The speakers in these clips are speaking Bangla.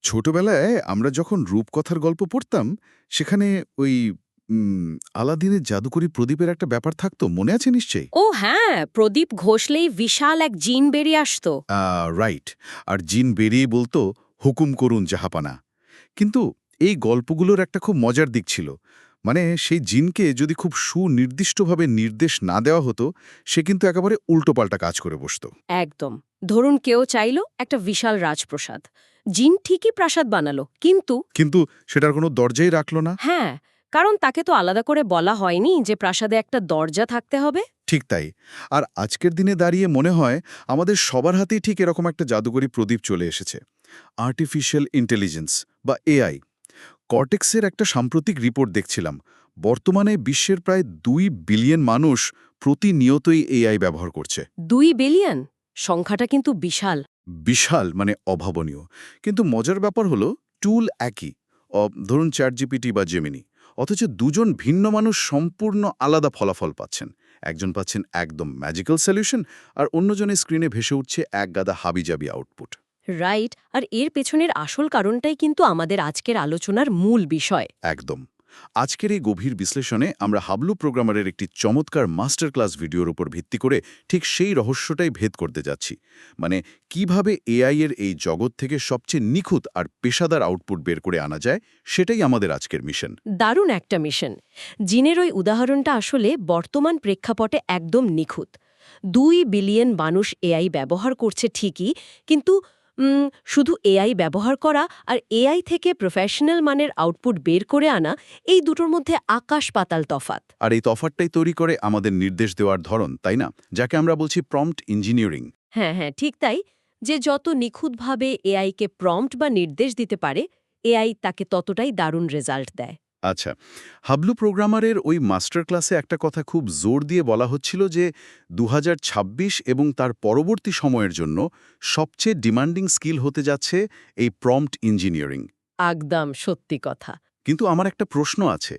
ছোটবেলায় আমরা যখন রূপকথার গল্প পড়তাম সেখানে ওই আলাদিনের জাদুকরি প্রদীপের একটা ব্যাপার থাকতো, মনে আছে নিশ্চয়ই? ও হ্যাঁ, প্রদীপ ঘষলেই বিশাল এক জিন বেরিয়ে আসতো। রাইট। আর জিন বেরিয়ে বলতো, হুকুম করুন জাহাপানা। কিন্তু এই গল্পগুলোর একটা খুব মজার দিক ছিল। মানে সেই জিনকে যদি খুব সুনির্দিষ্টভাবে নির্দেশ না দেওয়া হতো, সে কিন্তু একেবারে উল্টোপাল্টা কাজ করে বসতো। একদম। ধরুন কেউ চাইলো একটা বিশাল রাজপ্রাসাদ, জিন ঠিকই প্রাসাদ বানালো, কিন্তু কিন্তু সেটার কোনো দরজাই রাখল না। হ্যাঁ, কারণ তাকে তো আলাদা করে বলা হয়নি যে প্রাসাদে একটা দরজা থাকতে হবে। ঠিক তাই। আর আজকের দিনে দাঁড়িয়ে মনে হয় আমাদের সবার হাতেই ঠিক এরকম একটা জাদুকরি প্রদীপ চলে এসেছে। আর্টিফিশিয়াল ইন্টেলিজেন্স বা এআই। কর্টেক্সের একটা সাম্প্রতিক রিপোর্ট দেখছিলাম। বর্তমানে বিশ্বের প্রায় 2 বিলিয়ন মানুষ প্রতিনিয়তই এআই ব্যবহার করছে। 2 বিলিয়ন সংখ্যাটা কিন্তু বিশাল। বিশাল, মানে অভাবনীয়। কিন্তু মজার ব্যাপার হলো টুল একই। ধরুন চ্যাটজিপিটি বা জেমিনি। অথচ দুজন ভিন্ন মানুষ সম্পূর্ণ আলাদা ফলাফল পাচ্ছেন। একজন পাচ্ছেন একদম ম্যাজিক্যাল সলিউশন, আর অন্যজনের স্ক্রিনে ভেসে উঠছে একগাদা হাবিজাবি আউটপুট। রাইট, আর এর পেছনের আসল কারণটাই কিন্তু আমাদের আজকের আলোচনার মূল বিষয়। একদম। আজকের এই গভীর বিশ্লেষণে আমরা হাবলু প্রোগ্রামারের একটি চমৎকার মাস্টার ক্লাস ভিডিওর উপর ভিত্তি করে ঠিক সেই রহস্যটাই ভেদ করতে যাচ্ছি। মানে কিভাবে এআই এর এই জগৎ থেকে সবচেয়ে নিখুঁত আর পেশাদার আউটপুট বের করে আনা যায়, সেটাই আমাদের আজকের মিশন। দারুণ একটা মিশন। জিনের ওই উদাহরণটা আসলে বর্তমান প্রেক্ষাপটে একদম নিখুঁত। 2 বিলিয়ন মানুষ এআই ব্যবহার করছে ঠিকই, কিন্তু শুধু এআই ব্যবহার করা আর এআই থেকে প্রফেশনাল মানের আউটপুট বের করে আনা, এই দুটোর মধ্যে আকাশ পাতাল তফাত। আর এই তফাৎটাই তৈরি করে আমাদের নির্দেশ দেওয়ার ধরন, তাই না? যাকে আমরা বলছি প্রম্পট ইঞ্জিনিয়ারিং। হ্যাঁ হ্যাঁ, ঠিক তাই। যে যত নিখুঁতভাবে এআইকে প্রম্পট বা নির্দেশ দিতে পারে, এআই তাকে ততটাই দারুণ রেজাল্ট দেয়। আচ্ছা, হাবলু প্রোগ্রামারের ওই মাস্টার ক্লাসে একটা কথা খুব জোর দিয়ে বলা হচ্ছিল যে 2026 এবং তার পরবর্তী সময়ের জন্য সবচেয়ে ডিমান্ডিং স্কিল হতে যাচ্ছে এই প্রম্পট ইঞ্জিনিয়ারিং। একদম সত্যি কথা। কিন্তু আমার একটা প্রশ্ন আছে।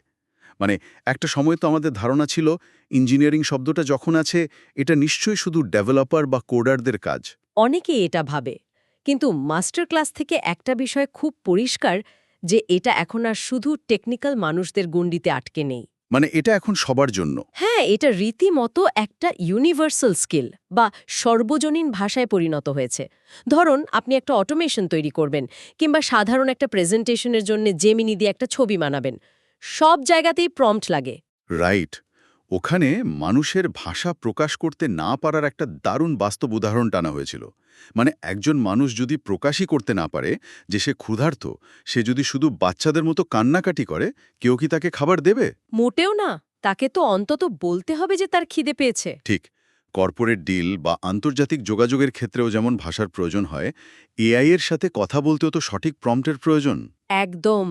মানে একটা সময় তো আমাদের ধারণা ছিল ইঞ্জিনিয়ারিং শব্দটা যখন আছে, এটা নিশ্চয়ই শুধু ডেভেলপার বা কোডারদের কাজ। অনেকে এটা ভাবে, কিন্তু মাস্টার ক্লাস থেকে একটা বিষয় খুব পরিষ্কার, যে এটা এখন আর শুধু টেকনিক্যাল মানুষদের গণ্ডিতে আটকে নেই। মানে এটা এখন সবার জন্য। হ্যাঁ, এটা রীতিমতো একটা ইউনিভার্সাল স্কিল বা সর্বজনীন ভাষায় পরিণত হয়েছে। ধরুন আপনি একটা অটোমেশন তৈরি করবেন, কিংবা সাধারণ একটা প্রেজেন্টেশনের জন্য জেমিনি দিয়ে একটা ছবি বানাবেন, সব জায়গাতেই প্রম্পট লাগে। রাইট। ওখানে মানুষের ভাষা প্রকাশ করতে না পারার একটা দারুণ বাস্তব উদাহরণ টানা হয়েছিল। মানে একজন মানুষ যদি প্রকাশই করতে না পারে যে সে ক্ষুধার্ত, সে যদি শুধু বাচ্চাদের মতো কান্নাকাটি করে, কেউ কি তাকে খাবার দেবে? মোটেও না। তাকে তো অন্তত বলতে হবে যে তার খিদে পেয়েছে। ঠিক। কর্পোরেট ডিল বা আন্তর্জাতিক যোগাযোগের ক্ষেত্রেও যেমন ভাষার প্রয়োজন হয়, এআই এর সাথে কথা বলতেও তো সঠিক প্রম্পটের প্রয়োজন। একদম।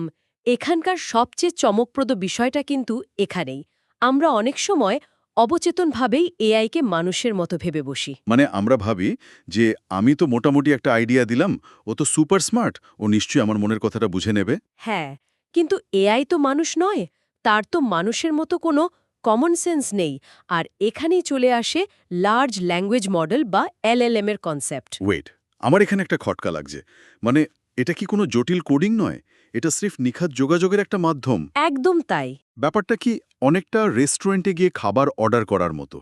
এখানকার সবচেয়ে চমকপ্রদ বিষয়টা কিন্তু এখানেই। আমরা অনেক সময় অবচেতনভাবেই এআইকে মানুষের মতো ভেবে বসি। মানে আমরা ভাবি যে আমি তো মোটামুটি একটা আইডিয়া দিলাম, ও তো সুপার স্মার্ট, ও নিশ্চয়ই আমার মনের কথাটা বুঝে নেবে। হ্যাঁ, কিন্তু এআই তো মানুষ নয়। তার তো মানুষের মতো কোনো কমন সেন্স নেই। আর এখানেই চলে আসে লার্জ ল্যাঙ্গুয়েজ মডেল বা এলএলএম এর কনসেপ্ট। ওয়েট, আমার এখানে একটা খটকা লাগছে। মানে এটা কি কোনো জটিল কোডিং নয়? এটা স্রেফ নিখাত যোগাযোগের একটা মাধ্যম। একদম তাই। ব্যাপারটা কি অনেকটা রেস্টুরেন্টে গিয়ে খাবার অর্ডার করার মতো।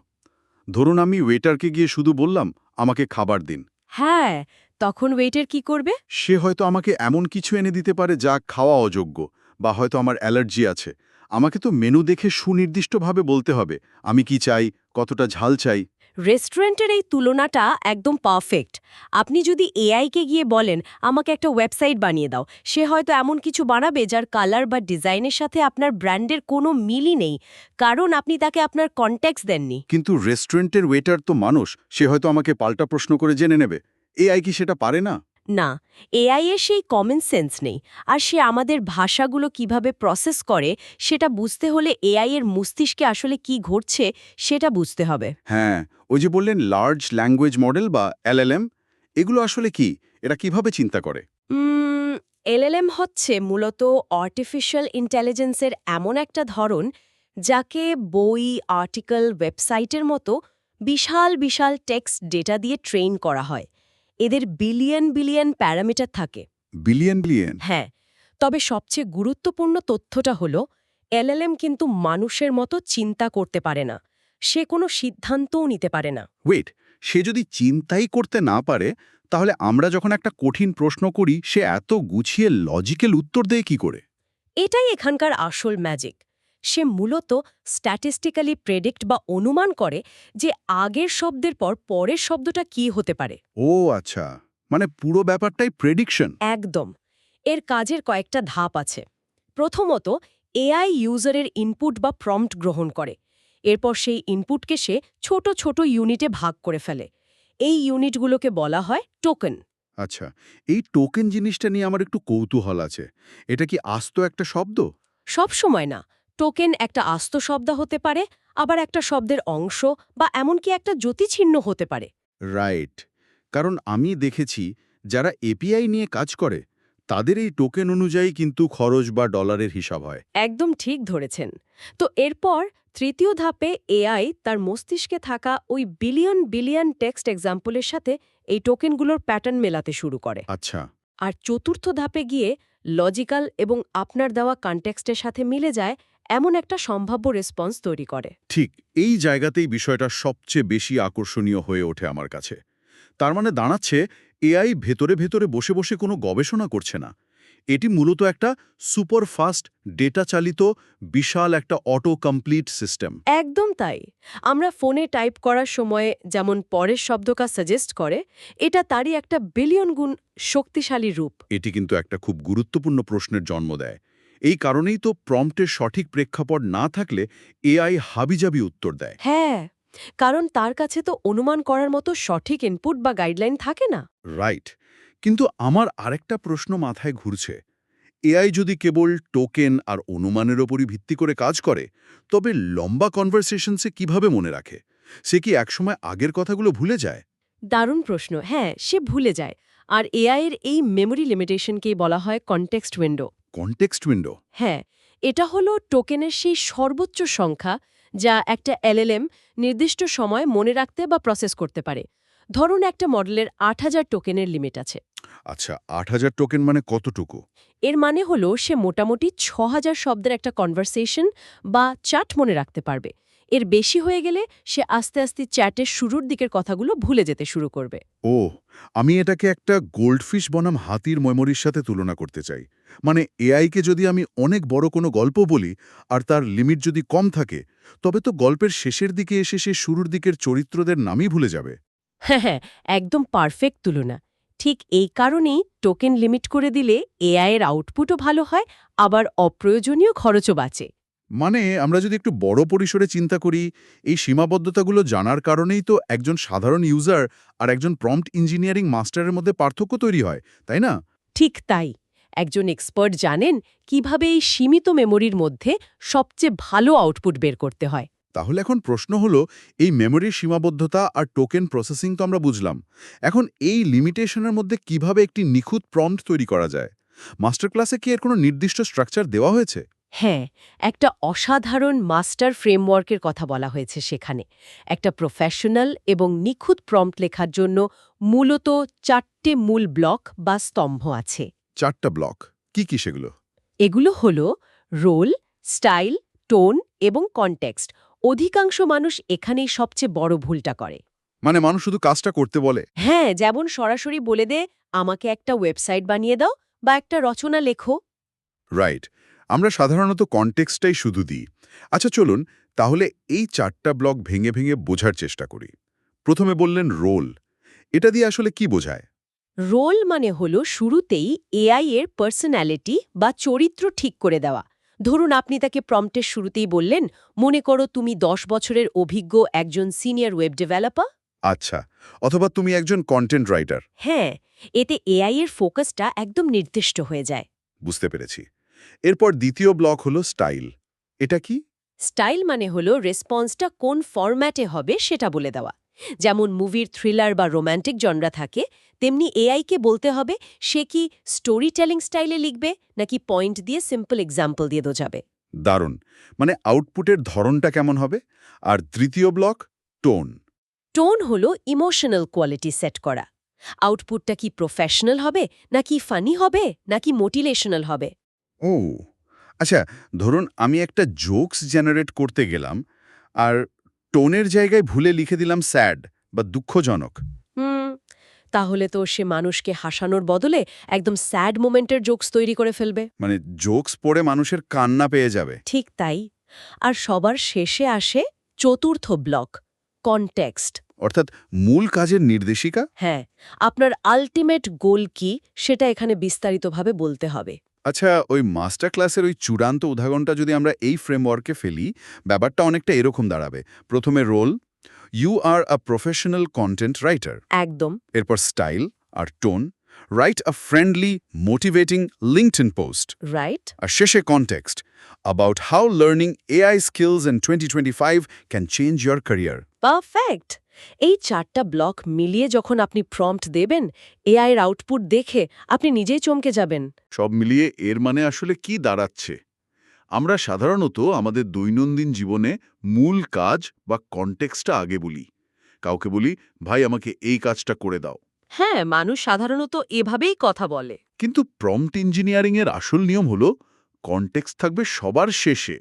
ধরুন আমি ওয়েটারকে গিয়ে শুধু বললাম, আমাকে খাবার দিন। হ্যাঁ, তখন ওয়েটার কি করবে? সে হয়তো আমাকে এমন কিছু এনে দিতে পারে যা খাওয়া অযোগ্য, বা হয়তো আমার অ্যালার্জি আছে। আমাকে তো মেনু দেখে সুনির্দিষ্টভাবে বলতে হবে আমি কি চাই, কতটা ঝাল চাই। রেস্টুরেন্টের এই তুলনাটা একদম পারফেক্ট। আপনি যদি এআইকে গিয়ে বলেন আমাকে একটা ওয়েবসাইট বানিয়ে দাও, সে হয়তো এমন কিছু বানাবে যার কালার বা ডিজাইনের সাথে আপনার ব্র্যান্ডের কোনো মিলই নেই, কারণ আপনি তাকে আপনার কনটেক্সট দেননি। কিন্তু রেস্টুরেন্টের ওয়েটার তো মানুষ, সে হয়তো আমাকে পাল্টা প্রশ্ন করে জেনে নেবে। এআই কি সেটা পারে না? না, এআই এর সেই কমন সেন্স নেই। আর সে আমাদের ভাষাগুলো কিভাবে প্রসেস করে সেটা বুঝতে হলে এআই এর মস্তিষ্কে আসলে কি ঘটছে সেটা বুঝতে হবে। হ্যাঁ, ওই যে বললেন লার্জ ল্যাঙ্গুয়েজ মডেল বা এলএলএম, এগুলো আসলে কি? এরা কিভাবে চিন্তা করে? উম, এলএলএম হচ্ছে মূলত আর্টিফিশিয়াল ইন্টেলিজেন্সের এমন একটা ধরন, যাকে বই, আর্টিকেল, ওয়েবসাইটের মতো বিশাল বিশাল টেক্সট ডেটা দিয়ে ট্রেন করা হয়। এদের বিলিয়ন বিলিয়ন প্যারামিটার থাকে। Billion billion? হ্যাঁ, তবে সবচেয়ে গুরুত্বপূর্ণ তথ্যটা হলো এলএলএম কিন্তু মানুষের মতো চিন্তা করতে পারে না। সে কোনো সিদ্ধান্তও নিতে পারে না। ওয়েট, সে যদি চিন্তাই করতে না পারে, তাহলে আমরা যখন একটা কঠিন প্রশ্ন করি সে এত গুছিয়ে লজিক্যাল উত্তর দেয় কি করে? এটাই এখানকার আসল ম্যাজিক। সে মূলত স্ট্যাটিস্টিক্যালি প্রেডিক্ট বা অনুমান করে যে আগের শব্দের পর পরের শব্দটা কি হতে পারে। ও আচ্ছা, মানে পুরো ব্যাপারটাই প্রেডিকশন। একদম। এর কাজের কয়েকটা ধাপ আছে। প্রথমত, এআই ইউজারের ইনপুট বা প্রম্পট গ্রহণ করে। এরপর সেই ইনপুটকে সে ছোট ছোট ইউনিটে ভাগ করে ফেলে। এই ইউনিটগুলোকে বলা হয় টোকেন। আচ্ছা, এই টোকেন জিনিসটা নিয়ে আমার একটু কৌতূহল আছে। এটা কি আস্ত একটা শব্দ? সব সময় না। টোকেন একটা আস্ত শব্দ হতে পারে, আবার একটা শব্দের অংশ বা এমনকি একটা জ্যোতিচিহ্ন হতে পারে। রাইট। কারণ আমি দেখেছি যারা এপিআই নিয়ে কাজ করে তাদের এই টোকেন অনুযায়ী কিন্তু খরচ বা ডলারের হিসাব হয়। একদম ঠিক ধরেছেন। তো এরপর তৃতীয় ধাপে এআই তার মস্তিষ্কে থাকা ওই বিলিয়ন বিলিয়ন টেক্সট এক্সাম্পলের সাথে এই টোকেনগুলোর প্যাটার্ন মেলাতে শুরু করে। আচ্ছা। আর চতুর্থ ধাপে গিয়ে লজিক্যাল এবং আপনার দেওয়া কনটেক্সটের সাথে মিলে যায় এমন একটা সম্ভাব্য রেসপন্স তৈরি করে। ঠিক এই জায়গাতেই বিষয়টা সবচেয়ে বেশি আকর্ষণীয় হয়ে ওঠে আমার কাছে। তার মানে দাঁড়াচ্ছে এআই ভেতরে ভেতরে বসে বসে কোনো গবেষণা করছে না। এটি মূলত একটা সুপার ফাস্ট ডেটা চালিত বিশাল একটা অটো কমপ্লিট সিস্টেম। একদম তাই। আমরা ফোনে টাইপ করার সময় যেমন পরের শব্দটা সাজেস্ট করে, এটা তারই একটা বিলিয়ন গুণ শক্তিশালী রূপ। এটি কিন্তু একটা খুব গুরুত্বপূর্ণ প্রশ্নের জন্ম দেয়। এই কারণেই তো প্রম্পটের সঠিক প্রেক্ষাপট না থাকলে এআই হাবিজাবি উত্তর দেয়। হ্যাঁ, কারণ তার কাছে তো অনুমান করার মতো সঠিক ইনপুট বা গাইডলাইন থাকে না। রাইট। কিন্তু আমার আরেকটা প্রশ্ন মাথায় ঘুরছে। এআই যদি কেবল টোকেন আর অনুমানের ওপরই ভিত্তি করে কাজ করে, তবে লম্বা কনভারসেশনসে কিভাবে মনে রাখে? সে কি একসময় আগের কথাগুলো ভুলে যায়? দারুণ প্রশ্ন। হ্যাঁ, সে ভুলে যায়। আর এআই এর এই মেমোরি লিমিটেশনকেই বলা হয় কনটেক্সট উইন্ডো। Context window? হ্যাঁ, এটা হলো টোকেনের সেই সর্বোচ্চ সংখ্যা যা একটা এলএলএম নির্দিষ্ট সময় মনে রাখতে বা প্রসেস করতে পারে। ধরুন একটা মডেলের ৮,০০০ টোকেনের লিমিট আছে। আচ্ছা, ৮,০০০ টোকেন মানে কতটুকু? এর মানে হলো সে মোটামুটি ৬,০০০ শব্দের একটা কনভারসেশন বা চ্যাট মনে রাখতে পারবে। এর বেশি হয়ে গেলে সে আস্তে আস্তে চ্যাটের শুরুর দিকের কথাগুলো ভুলে যেতে শুরু করবে। ও, আমি এটাকে একটা গোল্ডফিশ বনাম হাতির মেমোরির সাথে তুলনা করতে চাই। মানে এআইকে যদি আমি অনেক বড় কোনো গল্প বলি আর তার লিমিট যদি কম থাকে, তবে তো গল্পের শেষের দিকে এসে সে শুরুর দিকের চরিত্রদের নামই ভুলে যাবে। হ্যাঁ হ্যাঁ, একদম পারফেক্ট তুলনা। ঠিক এই কারণেই টোকেন লিমিট করে দিলে এআই এর আউটপুটও ভালো হয়, আবার অপ্রয়োজনীয় খরচও বাঁচে। মানে আমরা যদি একটু বড় পরিসরে চিন্তা করি, এই সীমাবদ্ধতাগুলো জানার কারণেই তো একজন সাধারণ ইউজার আর একজন প্রম্পট ইঞ্জিনিয়ারিং মাস্টারের মধ্যে পার্থক্য তৈরি হয়, তাই না? ঠিক তাই। একজন এক্সপার্ট জানেন কিভাবে এই সীমিত মেমোরির মধ্যে সবচেয়ে ভালো আউটপুট বের করতে হয়। তাহলে এখন প্রশ্ন হলো, এই মেমোরির সীমাবদ্ধতা আর টোকেন প্রসেসিং তো আমরা বুঝলাম। এখন এই লিমিটেশনের মধ্যে কিভাবে একটি নিখুঁত প্রম্পট তৈরি করা যায়? মাস্টার ক্লাসে কি এর কোনো নির্দিষ্ট স্ট্রাকচার দেওয়া হয়েছে? হ্যাঁ, একটা অসাধারণ মাস্টার ফ্রেমওয়ার্কের কথা বলা হয়েছে সেখানে। একটা প্রফেশনাল এবং নিখুঁত প্রম্পট লেখার জন্য মূলত ৪টে মূল ব্লক বা স্তম্ভ আছে। 4টা ব্লক। কি কি সেগুলো? এগুলো হলো রোল, স্টাইল, টোন এবং কনটেক্সট। অধিকাংশ মানুষ এখানেই সবচেয়ে বড় ভুলটা করে। মানে মানুষ শুধু কাজটা করতে বলে? হ্যাঁ, যেমন সরাসরি বলে দে, আমাকে একটা ওয়েবসাইট বানিয়ে দাও বা একটা রচনা লেখো। রাইট। আমরা সাধারণত কনটেক্সটটাই শুধু দিই। আচ্ছা চলুন, তাহলে এই 4টা ব্লক ভেঙে ভেঙে বোঝার চেষ্টা করি। প্রথমে বললেন রোল। এটা দিয়ে আসলে কি বোঝায়? রোল মানে হলো শুরুতেই এআই এর পার্সোনালিটি বা চরিত্র ঠিক করে দেওয়া। ধরুন আপনি তাকে প্রম্পটের শুরুতেই বললেন, মনে করো তুমি ১০ বছরের অভিজ্ঞ একজন সিনিয়র ওয়েব ডেভেলপার। আচ্ছা, অথবা তুমি একজন কন্টেন্ট রাইটার। হ্যাঁ, এতে এআই এর ফোকাসটা একদম নির্দিষ্ট হয়ে যায়। বুঝতে পেরেছি। এরপর দ্বিতীয় ব্লক হলো স্টাইল। এটা কি? স্টাইল মানে হলো রেসপন্সটা কোন ফরম্যাটে হবে সেটা বলে দেওয়া। যেমন মুভির থ্রিলার বা রোম্যান্টিক জনরা থাকে, তেমনি এআইকে বলতে হবে সে কি স্টোরি টেলিং স্টাইলে লিখবে নাকি পয়েন্ট দিয়ে সিম্পল এক্সাম্পল দিয়ে বোঝাবে। দারুণ। মানে আউটপুটের ধরনটা কেমন হবে? আর তৃতীয় ব্লক টোন। টোন হলো ইমোশনাল কোয়ালিটি সেট করা। আউটপুটটা কি প্রফেশনাল হবে, নাকি ফানি হবে, নাকি মোটিভেশনাল হবে? ও আচ্ছা, ধরুন আমি একটা জোকস জেনারেট করতে গেলাম আর টোনের জায়গায় ভুলে লিখে দিলাম স্যাড বা দুঃখজনক। হুম, তাহলে তো সে মানুষকে হাসানোর বদলে একদম স্যাড মোমেন্টের জোকস তৈরি করে ফেলবে। মানে জোকস পড়ে মানুষের কান্না পেয়ে যাবে। ঠিক তাই। আর সবার শেষে আসে চতুর্থ ব্লক, কনটেক্সট। অর্থাৎ মূল কাজের নির্দেশিকা। হ্যাঁ, আপনার আল্টিমেট গোল কি সেটা এখানে বিস্তারিতভাবে বলতে হবে। আচ্ছা, ওই মাস্টার ক্লাসের ওই চূড়ান্ত উদাহরণটা যদি আমরা এই ফ্রেমওয়ার্কে ফেলি, ব্যাপারটা অনেকটা এরকম দাঁড়াবে। প্রথমে role, you are a professional content writer. একদম। এরপর স্টাইল আর tone, write a friendly motivating LinkedIn post. Right. আর শেষে context, about how learning AI skills in 2025 can change your career. Perfect. এই 4টা ব্লক মিলিয়ে যখন আপনি প্রম্পট দেবেন, এআই এর আউটপুট দেখে আপনি নিজেই চমকে যাবেন। সব মিলিয়ে এর মানে আসলে কি দাঁড়াচ্ছে? আমরা সাধারণত আমাদের দৈনন্দিন জীবনে মূল কাজ বা কনটেক্সটটা আগে বলি। কাউকে বলি, ভাই আমাকে এই কাজটা করে দাও। হ্যাঁ, মানুষ সাধারণত এভাবেই কথা বলে। কিন্তু প্রম্পট ইঞ্জিনিয়ারিংয়ের আসল নিয়ম হলো কনটেক্সট থাকবে সবার শেষে।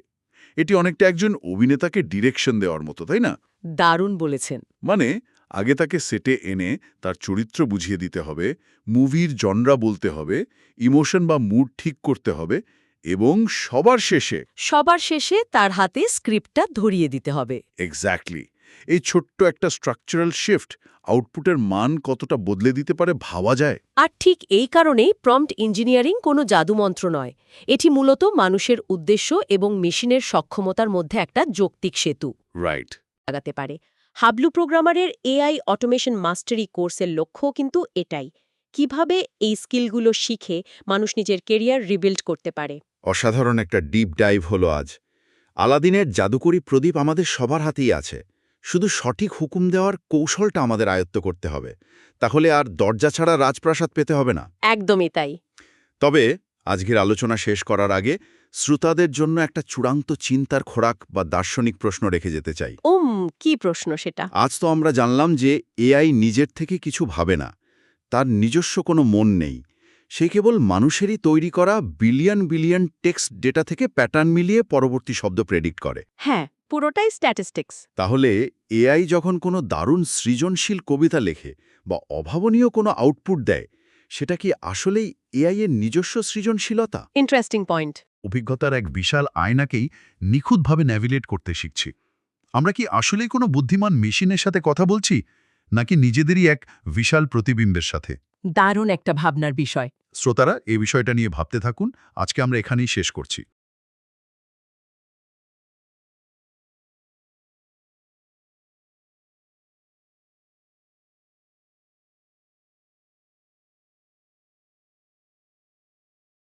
এটি অনেকটা একজন অভিনেতাকে ডিরেকশন দেওয়ার মতো, তাই না? দারুণ বলেছেন। মানে আগে তাকে সেটে এনে তার চরিত্র বুঝিয়ে দিতে হবে, মুভির জনরা বলতে হবে, ইমোশন বা মুড ঠিক করতে হবে, এবং সবার শেষে তার হাতে স্ক্রিপ্টটা ধরিয়ে দিতে হবে। এক্স্যাক্টলি, এই ছোট্ট একটা স্ট্রাকচারাল শিফট আউটপুটের মান কতটা বদলে দিতে পারে ভাবা যায়। আর ঠিক এই কারণেই প্রম্পট ইঞ্জিনিয়ারিং কোনো জাদুমন্ত্র নয়। এটি মূলত মানুষের উদ্দেশ্য এবং মেশিনের সক্ষমতার মধ্যে একটা যৌক্তিক সেতু রাইট। লাগাতে পারে। হাবলু প্রোগ্রামারের এআই অটোমেশন মাস্টারি কোর্সের লক্ষ্যও কিন্তু এটাই, কিভাবে এই স্কিলগুলো শিখে মানুষ নিজের কেরিয়ার রিবিল্ড করতে পারে। অসাধারণ একটা ডিপ ডাইভ হলো আজ। আলাদিনের জাদুকরী প্রদীপ আমাদের সবার হাতেই আছে, শুধু সঠিক হুকুম দেওয়ার কৌশলটা আমাদের আয়ত্ত করতে হবে। তাহলে আর দরজা ছাড়া রাজপ্রাসাদ পেতে হবে না। একদমই তাই। তবে আজকের আলোচনা শেষ করার আগে শ্রোতাদের জন্য একটা চূড়ান্ত চিন্তার খোরাক বা দার্শনিক প্রশ্ন রেখে যেতে চাই। কি প্রশ্ন সেটা? আজ তো আমরা জানলাম যে এআই নিজের থেকে কিছু ভাবে না, তার নিজস্ব কোনো মন নেই। সে কেবল মানুষেরই তৈরি করা বিলিয়ন বিলিয়ন টেক্সট ডেটা থেকে প্যাটার্ন মিলিয়ে পরবর্তী শব্দ প্রেডিক্ট করে। হ্যাঁ, পুরোটাই স্ট্যাটিস্টিক্স। তাহলে এআই যখন কোনো দারুণ সৃজনশীল কবিতা লেখে বা অভাবনীয় কোনো আউটপুট দেয়, সেটা কি আসলেই এআই এর নিজস্ব সৃজনশীলতা? Interesting point. অভিজ্ঞতার এক বিশাল আয়নাকেই নিখুঁতভাবে ন্যাভিগেট করতে শিখছি। আমরা কি আসলেই কোনো বুদ্ধিমান মেশিনের সাথে কথা বলছি, নাকি নিজেদেরই এক বিশাল প্রতিবিম্বের সাথে? দারুণ একটা ভাবনার বিষয়। শ্রোতারা এই বিষয়টা নিয়ে ভাবতে থাকুন। আজকে আমরা এখানেই শেষ করছি।